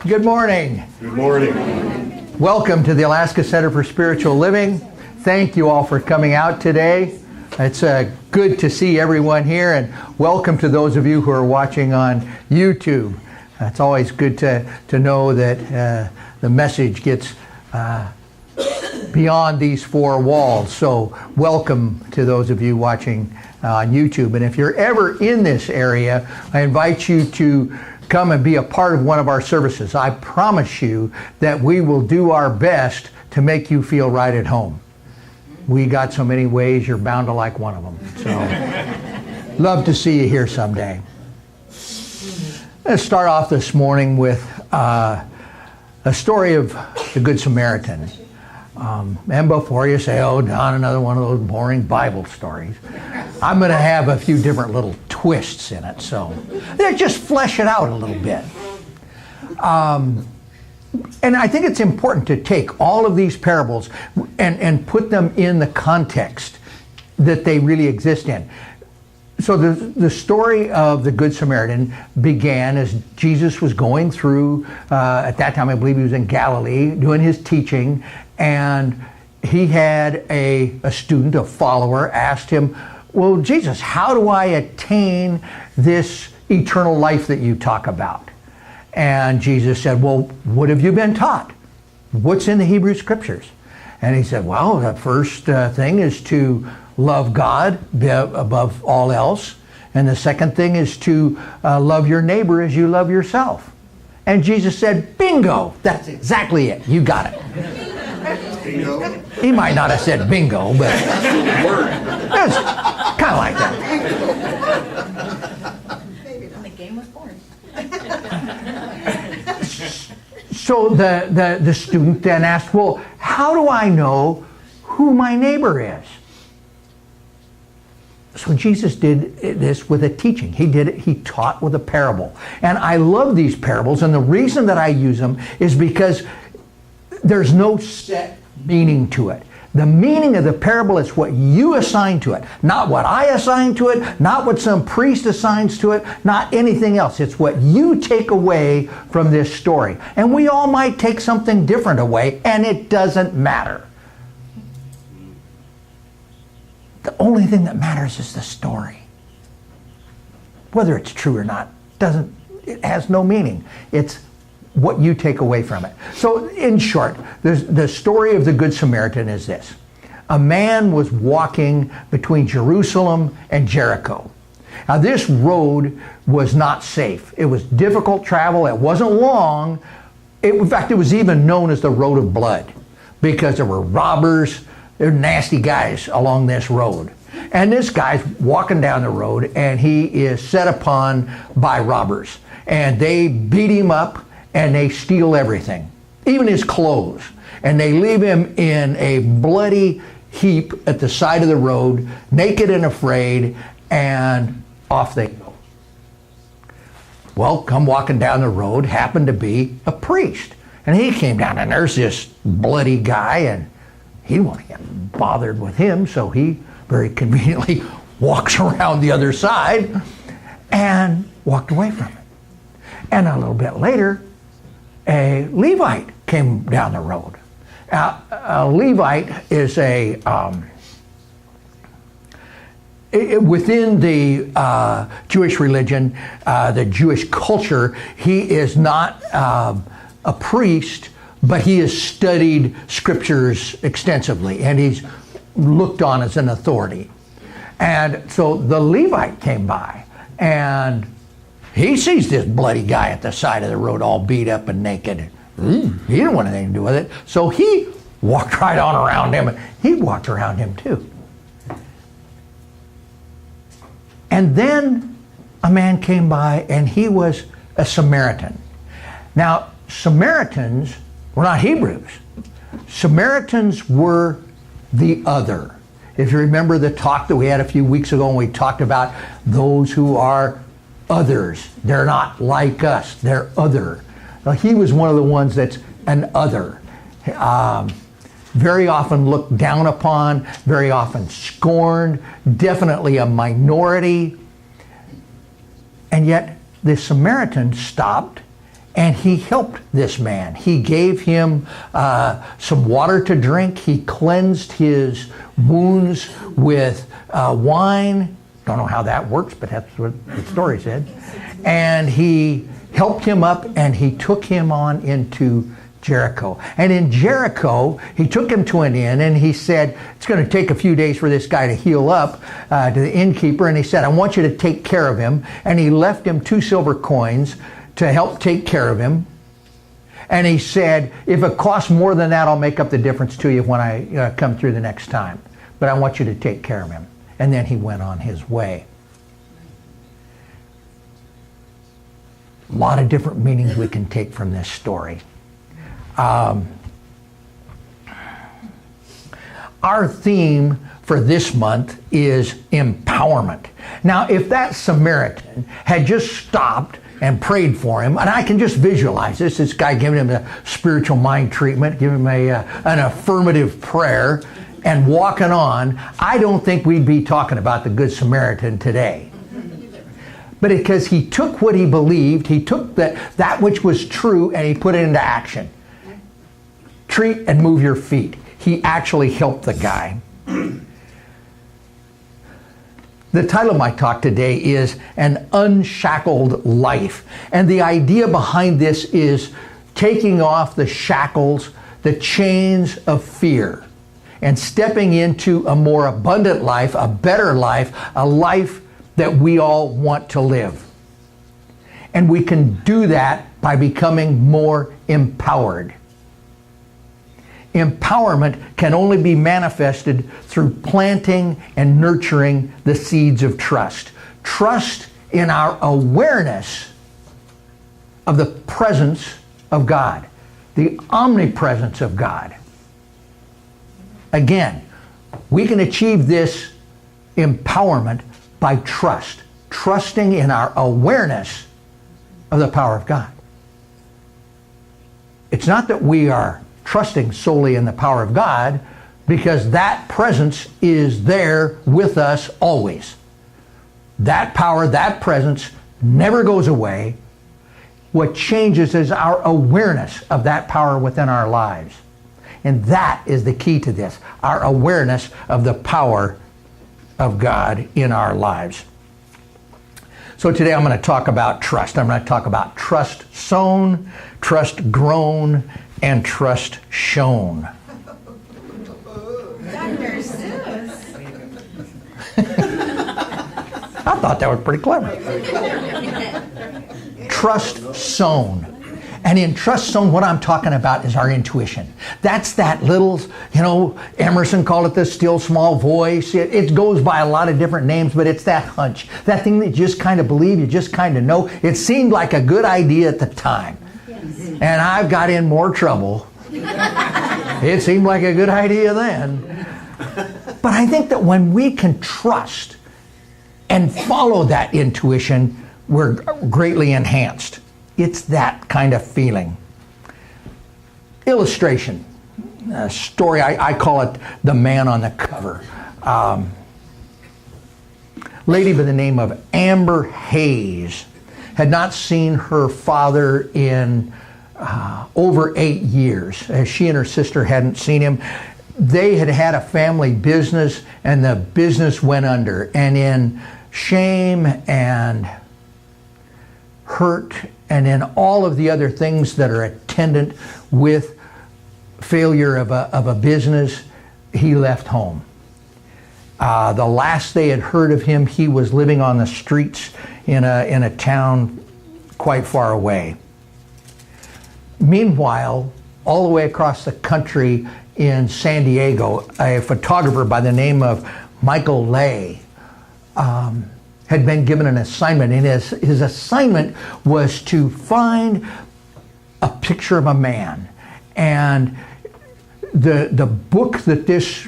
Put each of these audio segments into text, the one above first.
Good morning. Good morning. Welcome to the Alaska Center for Spiritual Living. Thank you all for coming out today. It's good to see everyone here, and welcome to those of you who are watching on YouTube. It's always good to know that the message gets beyond these four walls. So welcome to those of you watching on YouTube. And if you're ever in this area, I invite you to come and be a part of one of our services. I promise you that we will do our best to make you feel right at home. We got so many ways, you're bound to like one of them. So, love to see you here someday. Let's start off this morning with a story of the Good Samaritan. And before you say, oh, Don, another one of those boring Bible stories, I'm going to have a few different little twists in it. So they just flesh it out a little bit. And I think it's important to take all of these parables and put them in the context that they really exist in. So the story of the Good Samaritan began as Jesus was going through, at that time I believe he was in Galilee, doing his teaching, and he had a student, a follower, asked him, well, Jesus, how do I attain this eternal life that you talk about? And Jesus said, well, what have you been taught? What's in the Hebrew Scriptures? And he said, well, the first thing is to love God above all else. And the second thing is to love your neighbor as you love yourself. And Jesus said, bingo, that's exactly it. You got it. Bingo. He might not have said bingo, but it's kind of like that. When the game was born. So the student then asked, well, how do I know who my neighbor is? So Jesus did this with a teaching. He taught with a parable. And I love these parables, and the reason that I use them is because there's no set meaning to it. The meaning of the parable is what you assign to it, not what I assign to it, not what some priest assigns to it, not anything else. It's what you take away from this story. And we all might take something different away, and it doesn't matter. The only thing that matters is the story. Whether it's true or not, it has no meaning. It's what you take away from it. So in short, the story of the Good Samaritan is this. A man was walking between Jerusalem and Jericho. Now this road was not safe. It was difficult travel. It wasn't long. In fact, it was even known as the Road of Blood because there were robbers, there were nasty guys along this road. And this guy's walking down the road and he is set upon by robbers. And they beat him up and they steal everything, even his clothes. And they leave him in a bloody heap at the side of the road, naked and afraid, and off they go. Well, come walking down the road happened to be a priest. And he came down, and there's this bloody guy, and he didn't want to get bothered with him, so he very conveniently walks around the other side and walked away from it. And a little bit later, a Levite came down the road. A Levite is within the Jewish religion, the Jewish culture, he is not a priest, but he has studied scriptures extensively, and he's looked on as an authority. And so the Levite came by, and he sees this bloody guy at the side of the road all beat up and naked. He didn't want anything to do with it. So he walked right on around him. And he walked around him too. And then a man came by, and he was a Samaritan. Now, Samaritans were not Hebrews. Samaritans were the other. If you remember the talk that we had a few weeks ago, and we talked about those who are others. They're not like us. They're other. Now, he was one of the ones that's an other. Very often looked down upon, very often scorned, definitely a minority. And yet the Samaritan stopped And he helped this man. He gave him some water to drink. He cleansed his wounds with wine. Don't know how that works, but that's what the story said. And he helped him up, and he took him on into Jericho. And in Jericho, he took him to an inn, and he said, it's going to take a few days for this guy to heal up, to the innkeeper. And he said, I want you to take care of him. And he left him 2 silver coins to help take care of him. And he said, if it costs more than that, I'll make up the difference to you when I come through the next time. But I want you to take care of him. And then he went on his way. A lot of different meanings we can take from this story. Our theme for this month is empowerment. Now, if that Samaritan had just stopped and prayed for him, and I can just visualize this guy giving him a spiritual mind treatment, giving him an affirmative prayer, and walking on, I don't think we'd be talking about the Good Samaritan today. But because he took what he believed, he took that which was true, and he put it into action. Treat and move your feet. He actually helped the guy. The title of my talk today is An Unshackled Life. And the idea behind this is taking off the shackles, the chains of fear, and stepping into a more abundant life, a better life, a life that we all want to live. And we can do that by becoming more empowered. Empowerment can only be manifested through planting and nurturing the seeds of trust. Trust in our awareness of the presence of God, the omnipresence of God. Again, we can achieve this empowerment by trust, trusting in our awareness of the power of God. It's not that we are trusting solely in the power of God, because that presence is there with us always. That power, that presence never goes away. What changes is our awareness of that power within our lives. And that is the key to this, our awareness of the power of God in our lives. So today I'm going to talk about trust. I'm going to talk about trust sown, trust grown, and trust shown. Dr. Seuss. I thought that was pretty clever. Trust sown. And in trust sown, what I'm talking about is our intuition. That's that little, Emerson called it the still small voice. It goes by a lot of different names, but it's that hunch. That thing that you just kind of believe, you just kind of know. It seemed like a good idea at the time. And I've got in more trouble. It seemed like a good idea then. But I think that when we can trust and follow that intuition, we're greatly enhanced. It's that kind of feeling. Illustration. A story, I call it the man on the cover. Lady by the name of Amber Hayes had not seen her father in over 8 years. She and her sister hadn't seen him. They had had a family business, and the business went under. And in shame and hurt and in all of the other things that are attendant with failure of a business, he left home. The last they had heard of him, he was living on the streets in a town quite far away. Meanwhile, all the way across the country in San Diego, a photographer by the name of Michael Lay had been given an assignment, and his assignment was to find a picture of a man. And the book that this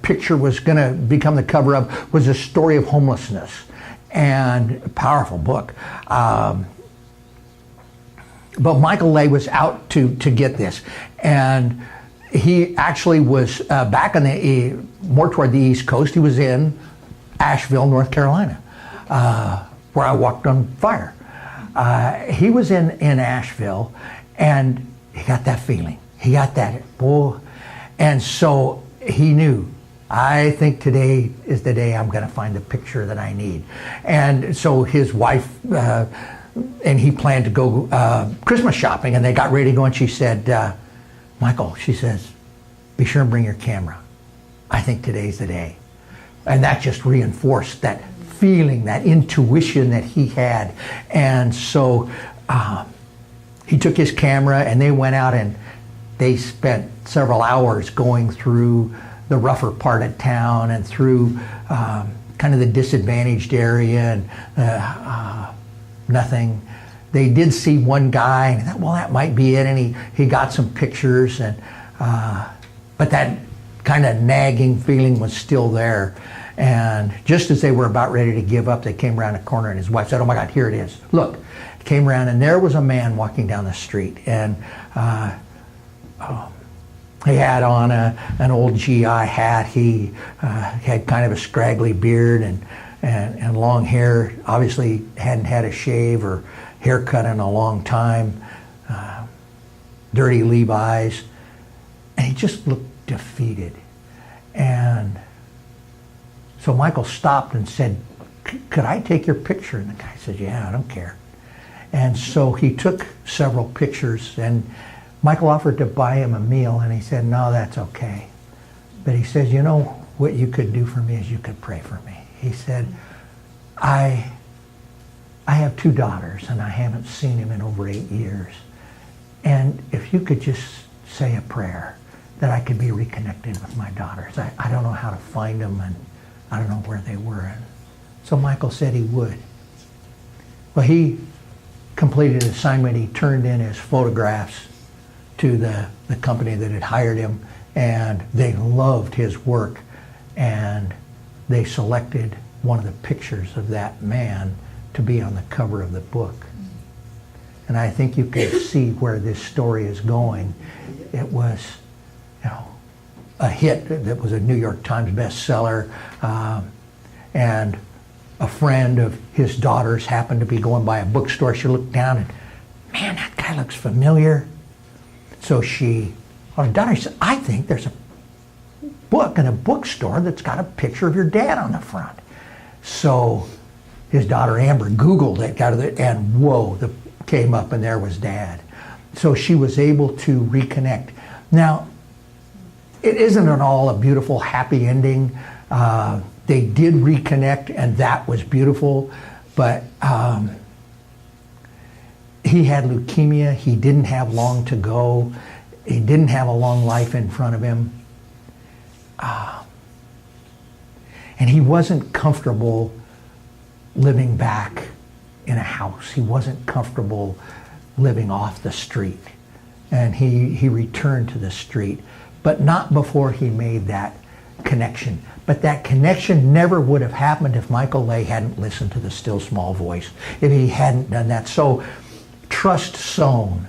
picture was going to become the cover of was a story of homelessness, and a powerful book. But Michael Lay was out to get this, and he actually was back on more toward the East Coast. He was in Asheville, North Carolina, where I walked on fire. he was in Asheville, and he got that feeling. He got that, boy. And so he knew, I think today is the day I'm going to find the picture that I need. And so his wife and he planned to go Christmas shopping, and they got ready to go, and she said, Michael, she says, be sure and bring your camera. I think today's the day. And that just reinforced that feeling, that intuition that he had. And so he took his camera, and they went out and they spent several hours going through the rougher part of town and through kind of the disadvantaged area, and nothing. They did see one guy, and I thought, well, that might be it, and he got some pictures, and but that kind of nagging feeling was still there. And just as they were about ready to give up, they came around a corner, and his wife said, oh my God, here it is. Look, came around, and there was a man walking down the street, and he had on an old GI hat. He had kind of a scraggly beard and long hair. Obviously hadn't had a shave or haircut in a long time. Dirty Levi's. And he just looked defeated. And so Michael stopped and said, could I take your picture? And the guy said, yeah, I don't care. And so he took several pictures, and Michael offered to buy him a meal, and he said, no, that's okay. But he says, you know, what you could do for me is you could pray for me. He said, I have 2 daughters, and I haven't seen him in over 8 years. And if you could just say a prayer that I could be reconnected with my daughters. I don't know how to find them, and I don't know where they were. And so Michael said he would. Well, he completed his assignment. He turned in his photographs to the company that had hired him, and they loved his work, and they selected one of the pictures of that man to be on the cover of the book. And I think you can see where this story is going. It was, you know, a hit that was a New York Times bestseller, and a friend of his daughter's happened to be going by a bookstore. She looked down and, man, that guy looks familiar. So she, on her daughter, said, I think there's a book in a bookstore that's got a picture of your dad on the front. So his daughter Amber Googled it, got it, and whoa, came up, and there was Dad. So she was able to reconnect. Now, it isn't at all a beautiful, happy ending. They did reconnect, and that was beautiful, but he had leukemia. He didn't have long to go. He didn't have a long life in front of him. And he wasn't comfortable living back in a house. He wasn't comfortable living off the street. And he returned to the street, but not before he made that connection. But that connection never would have happened if Michael Lay hadn't listened to the still small voice, if he hadn't done that. So trust sown.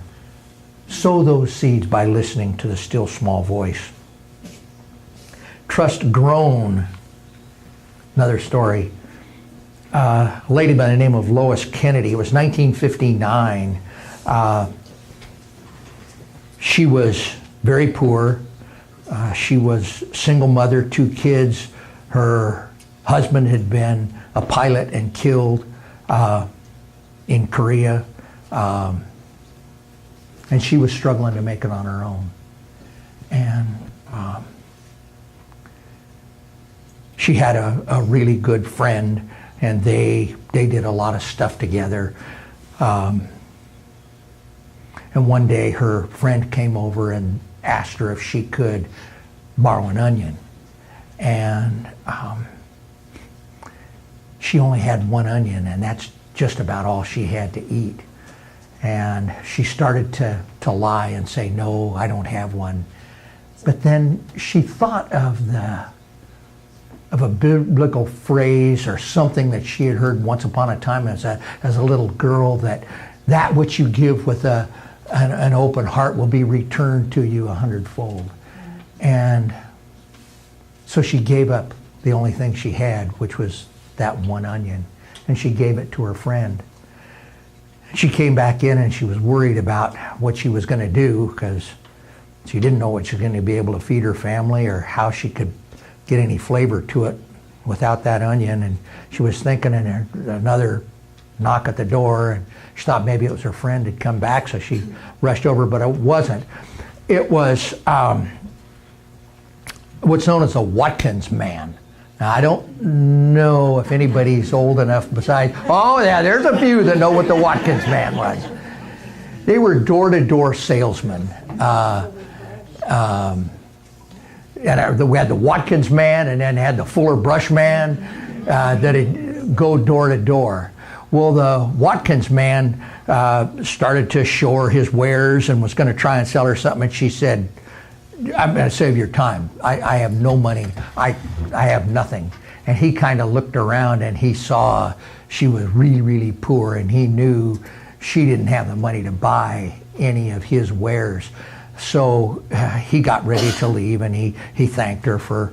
Sow those seeds by listening to the still small voice. Trust grown. Another story. A lady by the name of Lois Kennedy. It was 1959. She was very poor. She was single mother, 2 kids. Her husband had been a pilot and killed in Korea. And she was struggling to make it on her own. And she had a really good friend, and they did a lot of stuff together. And one day her friend came over and asked her if she could borrow an onion. And she only had 1 onion, and that's just about all she had to eat. And she started to lie and say, no, I don't have one. But then she thought of a biblical phrase or something that she had heard once upon a time as a little girl, that which you give with an open heart will be returned to you 100-fold. And so she gave up the only thing she had, which was that 1 onion, and she gave it to her friend. She came back in and she was worried about what she was going to do because she didn't know what she was going to be able to feed her family or how she could get any flavor to it without that onion. And she was thinking, and another knock at the door, and she thought maybe it was her friend had come back, so she rushed over, but it wasn't. It was what's known as a Watkins man. Now, I don't know if anybody's old enough besides, oh yeah, there's a few that know what the Watkins man was. They were door-to-door salesmen. And we had the Watkins man, and then had the Fuller Brush man that'd go door to door. Well, the Watkins man started to show her his wares and was going to try and sell her something, and she said, I'm going to save your time. I have no money. I have nothing. And he kind of looked around and he saw she was really, really poor, and he knew she didn't have the money to buy any of his wares. So he got ready to leave, and he thanked her for,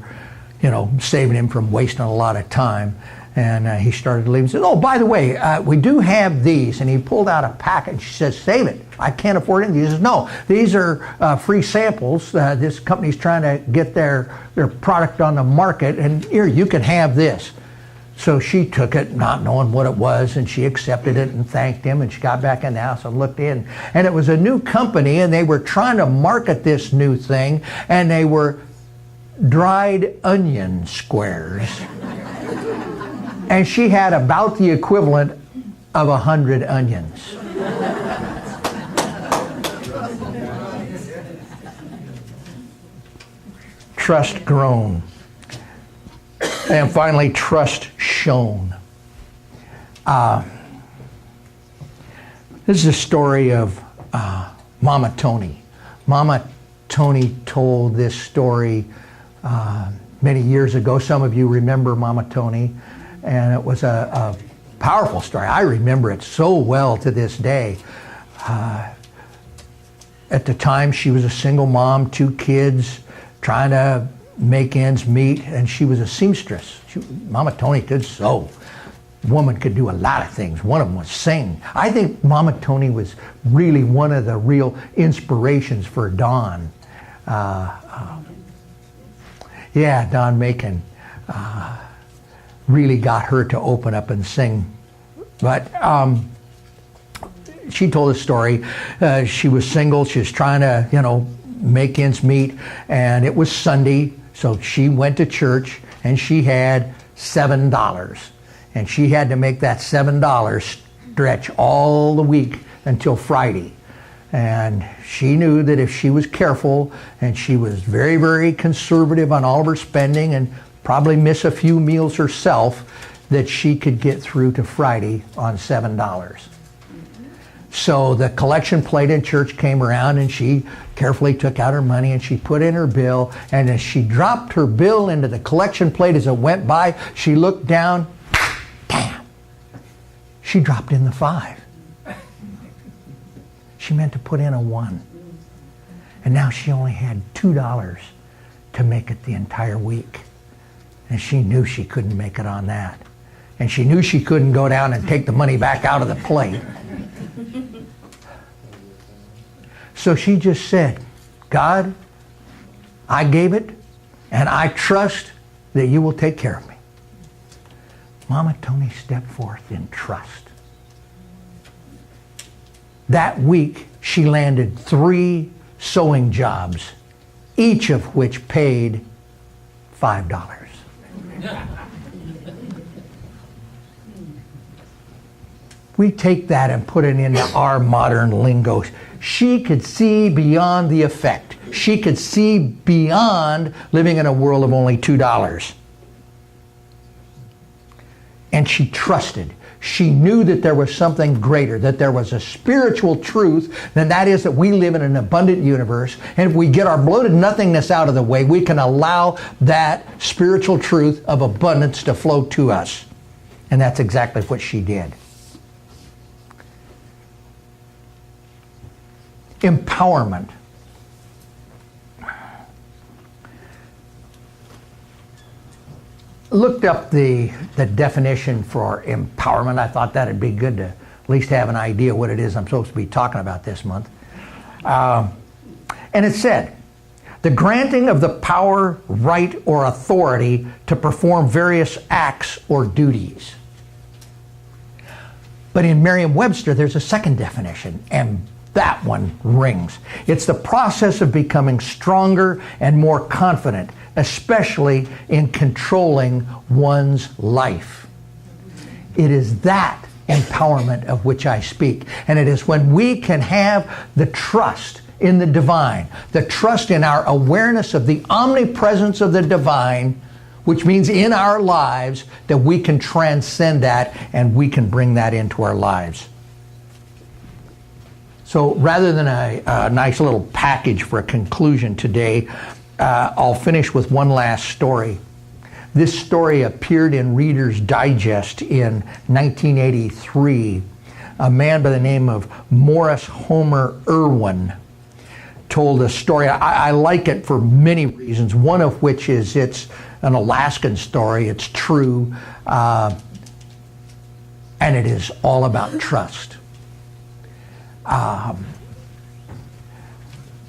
saving him from wasting a lot of time. And he started to leave and said, oh, by the way, we do have these. And he pulled out a package. She says, save it. I can't afford it. He says, no, these are free samples. This company's trying to get their product on the market. And here, you can have this. So she took it, not knowing what it was, and she accepted it and thanked him. And she got back in the house and looked in. And it was a new company, and they were trying to market this new thing. And they were dried onion squares. And she had about the equivalent of 100 onions. Trust grown. And finally, trust shown. This is a story of Mama Tony. Mama Tony told this story many years ago. Some of you remember Mama Tony. And it was a powerful story. I remember it so well to this day. At the time, she was a single mom, 2 kids, trying to make ends meet, and she was a seamstress. Mama Tony could sew. Woman could do a lot of things. One of them was sing. I think Mama Tony was really one of the real inspirations for Don. Don Macon. Really got her to open up and sing. But she told a story. She was single. She was trying to, make ends meet. And it was Sunday, so she went to church, and she had $7. And she had to make that $7 stretch all the week until Friday. And she knew that if she was careful, and she was very, very conservative on all of her spending, and probably miss a few meals herself, that she could get through to Friday on $7. So the collection plate in church came around, and she carefully took out her money and she put in her bill, and as she dropped her bill into the collection plate as it went by, she looked down, damn, she dropped in the 5. She meant to put in a 1. And now she only had $2 to make it the entire week. And she knew she couldn't make it on that. And she knew she couldn't go down and take the money back out of the plate. So she just said, God, I gave it, and I trust that you will take care of me. Mama Tony stepped forth in trust. That week, she landed 3 sewing jobs, each of which paid $5. We take that and put it into our modern lingo. She could see beyond the effect. She could see beyond living in a world of only $2. And she trusted. She knew that there was something greater, that there was a spiritual truth, and that is that we live in an abundant universe, and if we get our bloated nothingness out of the way, we can allow that spiritual truth of abundance to flow to us. And that's exactly what she did. Empowerment. Looked up the definition for empowerment. I thought that'd be good to at least have an idea what it is I'm supposed to be talking about this month. And it said, the granting of the power, right, or authority to perform various acts or duties. But in Merriam-Webster, there's a second definition, and that one rings. It's the process of becoming stronger and more confident, especially in controlling one's life. It is that empowerment of which I speak. And it is when we can have the trust in the divine, the trust in our awareness of the omnipresence of the divine, which means in our lives, that we can transcend that and we can bring that into our lives. So rather than a nice little package for a conclusion today, I'll finish with one last story. This story appeared in Reader's Digest in 1983. A man by the name of Morris Homer Irwin told a story. I like it for many reasons, one of which is it's an Alaskan story. It's true, and it is all about trust.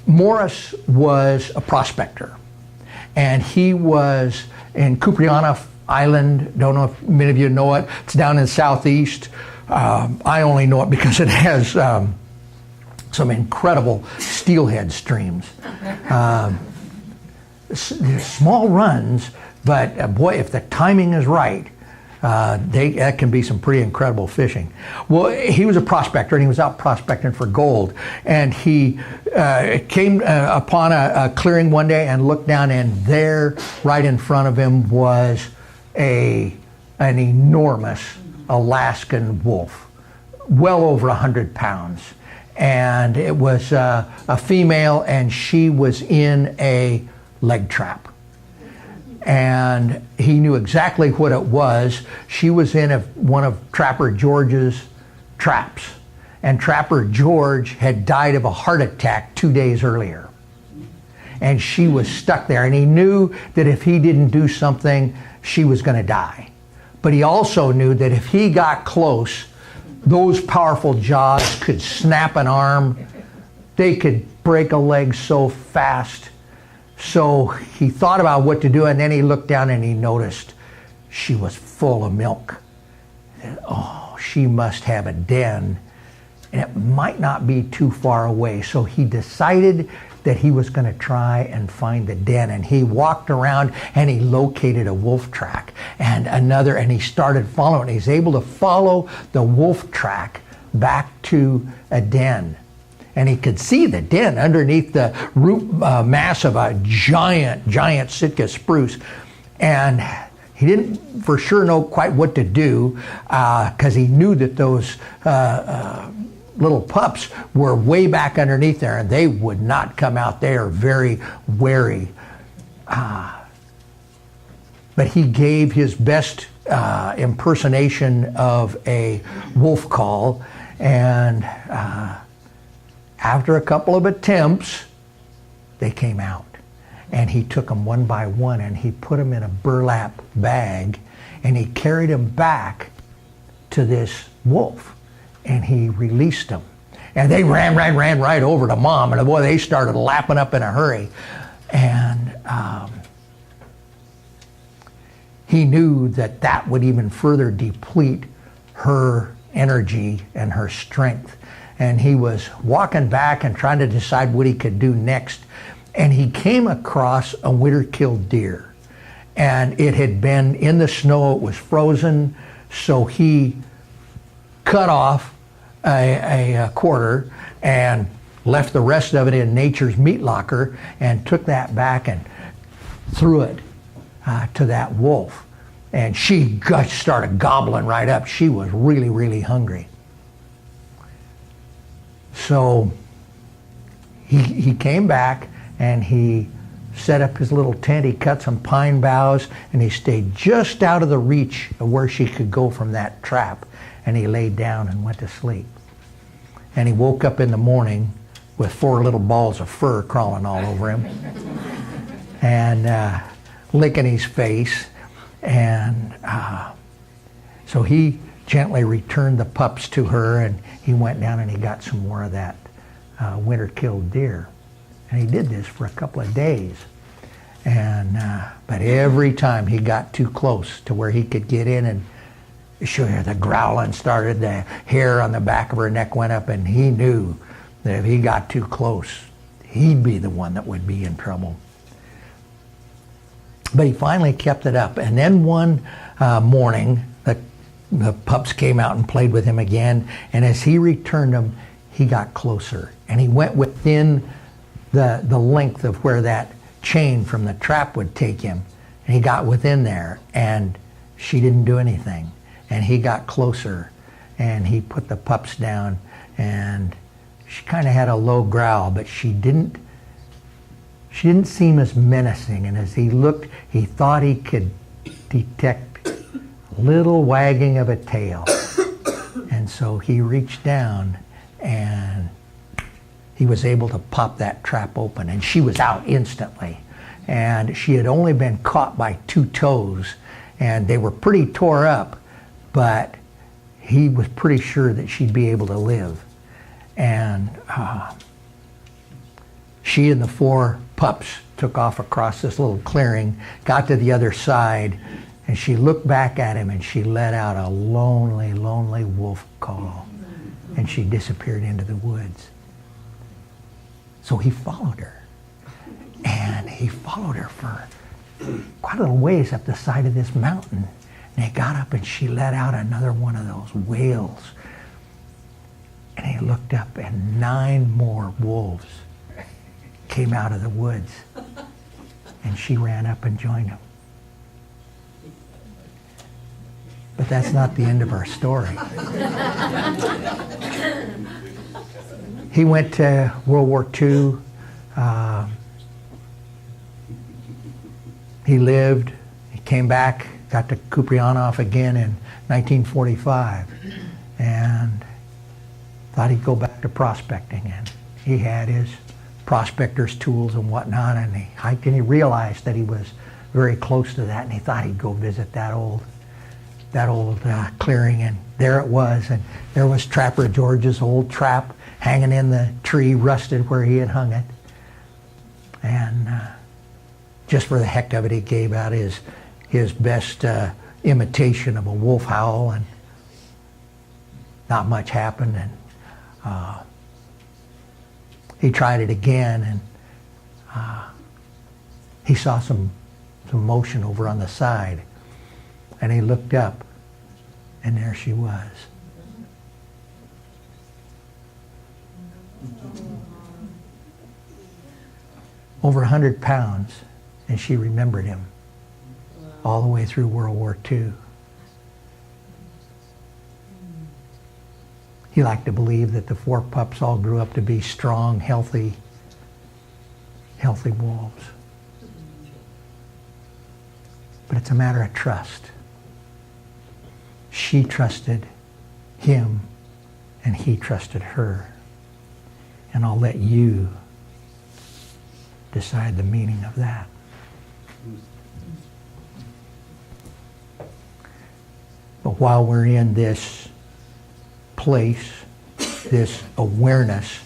Morris was a prospector, and he was in Cupriana Island. Don't know if many of you know it. It's down in southeast. I only know it because it has some incredible steelhead streams. Small runs, but boy, if the timing is right, that can be some pretty incredible fishing. Well, he was a prospector, and he was out prospecting for gold. And he came upon a clearing one day and looked down, and there, right in front of him, was an enormous Alaskan wolf, well over 100 pounds. And it was a female, and she was in a leg trap. And he knew exactly what it was. She was in one of Trapper George's traps. And Trapper George had died of a heart attack 2 days earlier. And she was stuck there. And he knew that if he didn't do something, she was going to die. But he also knew that if he got close, those powerful jaws could snap an arm. They could break a leg so fast. So he thought about what to do, and then he looked down and he noticed she was full of milk. And, oh, she must have a den, and it might not be too far away. So he decided that he was going to try and find the den, and he walked around and he located a wolf track and another, and he started following. He's able to follow the wolf track back to a den. And he could see the den underneath the root mass of a giant Sitka spruce. And he didn't for sure know quite what to do because he knew that those little pups were way back underneath there, and they would not come out. They are very wary. But he gave his best impersonation of a wolf call, and after a couple of attempts, they came out. And he took them one by one, and he put them in a burlap bag, and he carried them back to this wolf, and he released them. And they ran right over to Mom, and boy, they started lapping up in a hurry. And he knew that that would even further deplete her energy and her strength. And he was walking back and trying to decide what he could do next. And he came across a winter-killed deer. And it had been in the snow, it was frozen, so he cut off a quarter and left the rest of it in nature's meat locker and took that back and threw it to that wolf. And she started gobbling right up. She was really, really hungry. So he came back and he set up his little tent. He cut some pine boughs and he stayed just out of the reach of where she could go from that trap. And he laid down and went to sleep. And he woke up in the morning with 4 little balls of fur crawling all over him and licking his face. And so he gently returned the pups to her, and he went down and he got some more of that winter-killed deer. And he did this for a couple of days. And but every time he got too close to where he could get in, and sure, the growling started, the hair on the back of her neck went up, and he knew that if he got too close, he'd be the one that would be in trouble. But he finally kept it up. And then one morning, the pups came out and played with him again, and as he returned them, he got closer. And he went within the length of where that chain from the trap would take him. And he got within there, and she didn't do anything. And he got closer, and he put the pups down, and she kind of had a low growl, but she didn't seem as menacing. And as he looked, he thought he could detect a little wagging of a tail. And so he reached down, and he was able to pop that trap open, and she was out instantly. And she had only been caught by 2 toes, and they were pretty tore up, but he was pretty sure that she'd be able to live. And she and the 4 pups took off across this little clearing, got to the other side, and she looked back at him, and she let out a lonely, lonely wolf call, and she disappeared into the woods. So he followed her, and he followed her for quite a little ways up the side of this mountain. And he got up, and she let out another one of those wails. And he looked up, and 9 more wolves came out of the woods. And she ran up and joined them. But that's not the end of our story. He went to World War II. He lived. He came back, got to Kuprianov again in 1945, and thought he'd go back to prospecting. And he had his prospector's tools and whatnot, and he hiked, and he realized that he was very close to that, and he thought he'd go visit that old clearing, and there it was. And there was Trapper George's old trap hanging in the tree, rusted where he had hung it. And just for the heck of it, he gave out his best imitation of a wolf howl, and not much happened. And he tried it again, and he saw some motion over on the side, and he looked up, and there she was. Over 100 pounds, and she remembered him all the way through World War II. He liked to believe that the 4 pups all grew up to be strong, healthy wolves. But it's a matter of trust. She trusted him, and he trusted her. And I'll let you decide the meaning of that. But while we're in this place, this awareness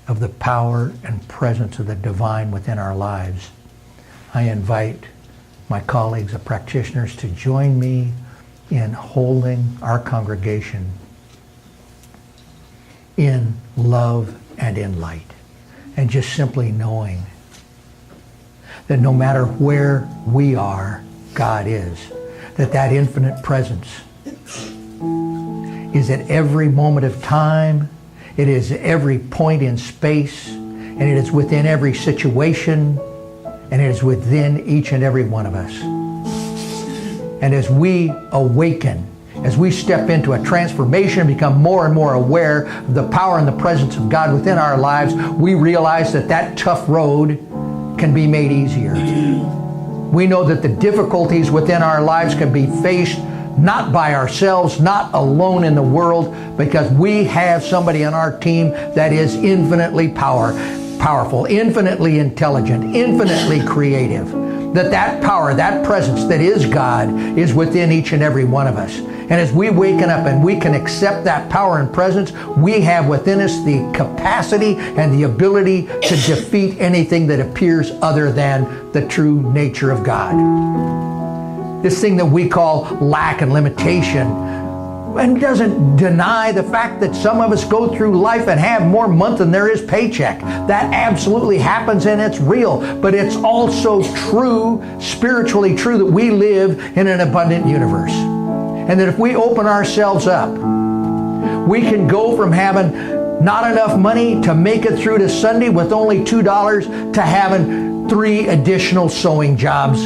of the power and presence of the divine within our lives, I invite my colleagues, the practitioners, to join me in holding our congregation in love and in light. And just simply knowing that no matter where we are, God is. That infinite presence is at every moment of time. It is at every point in space. And it is within every situation. And it is within each and every one of us. And as we awaken, as we step into a transformation and become more and more aware of the power and the presence of God within our lives, we realize that tough road can be made easier. We know that the difficulties within our lives can be faced not by ourselves, not alone in the world, because we have somebody on our team that is infinitely powerful, infinitely intelligent, infinitely creative. that power, that presence that is God is within each and every one of us. And as we waken up and we can accept that power and presence, we have within us the capacity and the ability to defeat anything that appears other than the true nature of God. This thing that we call lack and limitation, and doesn't deny the fact that some of us go through life and have more month than there is paycheck. That absolutely happens and it's real. But it's also true, spiritually true, that we live in an abundant universe. And that if we open ourselves up, we can go from having not enough money to make it through to Sunday with only $2 to having 3 additional sewing jobs.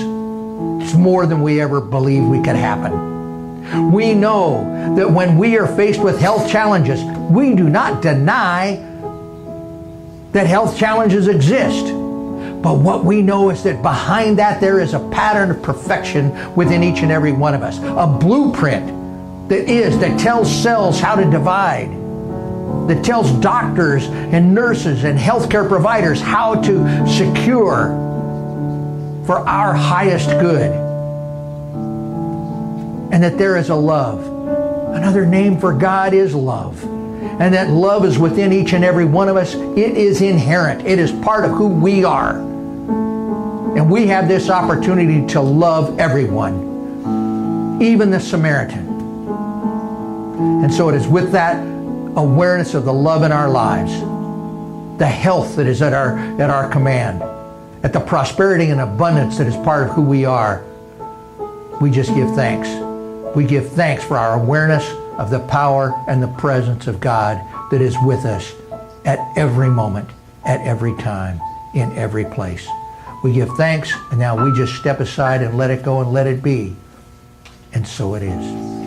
It's more than we ever believed we could happen. We know that when we are faced with health challenges, we do not deny that health challenges exist. But what we know is that behind that there is a pattern of perfection within each and every one of us. A blueprint that tells cells how to divide, that tells doctors and nurses and healthcare providers how to secure for our highest good. And that there is a love. Another name for God is love. And that love is within each and every one of us. It is inherent. It is part of who we are. And we have this opportunity to love everyone, even the Samaritan. And so it is with that awareness of the love in our lives, the health that is at our command, at the prosperity and abundance that is part of who we are, we just give thanks. We give thanks for our awareness of the power and the presence of God that is with us at every moment, at every time, in every place. We give thanks, and now we just step aside and let it go and let it be. And so it is.